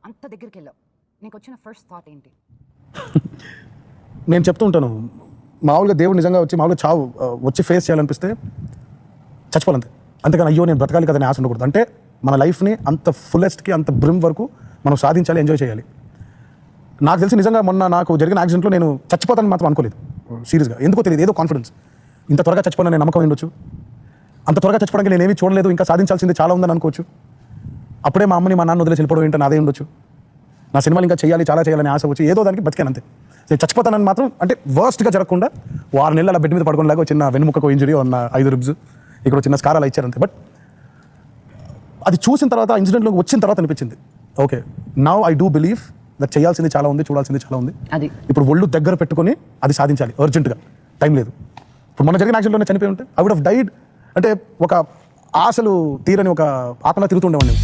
అంత దగ్గరికి వెళ్ళావు, నీకు వచ్చిన ఫస్ట్ థాట్ ఏంటి? నేను చెప్తూ ఉంటాను, మామూలుగా దేవుడు నిజంగా వచ్చి మామూలుగా చావు వచ్చి ఫేస్ చేయాలనిపిస్తే చచ్చిపోవాలంతే. అంతేకాని అయ్యో నేను బ్రతకాలి కదని ఆశ ఉండకూడదు. అంటే మన లైఫ్ని అంత ఫుల్లెస్ట్కి అంత బ్రిమ్ వరకు మనం సాధించాలి, ఎంజాయ్ చేయాలి. నాకు తెలిసి నిజంగా మొన్న నాకు జరిగిన యాక్సిడెంట్లో నేను చచ్చిపోతానని మాత్రం అనుకోలేదు సీరియస్గా. ఎందుకో తెలియదు, ఏదో కాన్ఫిడెన్స్. ఇంత త్వరగా చచ్చిపోవాలని నమ్మకం ఉండొచ్చు, అంత త్వరగా చచ్చిపోవడానికి నేను ఏమీ చూడలేదు, ఇంకా సాధించాల్సింది చాలా ఉందని అనుకోవచ్చు. అప్పుడే మా అమ్మని మా నాన్న వదిలేసి వెళ్ళిపోవడం ఏంటో నాదే ఉండొచ్చు. నా సినిమాలు ఇంకా చేయాలి, చాలా చేయాలని ఆశ వచ్చి ఏదో దానికి బతికాను అంతే. నేను చచ్చిపోతానని మాత్రం అంటే వర్స్ట్గా జరగకుండా 6 నెలలు అలా బెడ్ మీద పడుకునేలాగా చిన్న వెన్నుముక్కకు ఇంజరీ ఉన్న 5 రిబ్స్, ఇక్కడ చిన్న స్కార్ అలా ఇచ్చారంతే. బట్ అది చూసిన తర్వాత, ఇన్సిడెంట్లోకి వచ్చిన తర్వాత అనిపించింది, okay now I do believe that చేయాల్సింది చాలా ఉంది, చూడాల్సింది చాలా ఉంది. అది ఇప్పుడు ఒళ్ళు దగ్గర పెట్టుకొని అది సాధించాలి అర్జెంటుగా, టైం లేదు. ఇప్పుడు మన జరిగిన యాక్సిడెంట్లోనే చనిపోయి ఉంటే ఐ వుడ్ హావ్ డైడ్. అంటే ఒక ఆశలు తీరని ఒక ఆత్మలా తిరుగుతుండేవాడిని.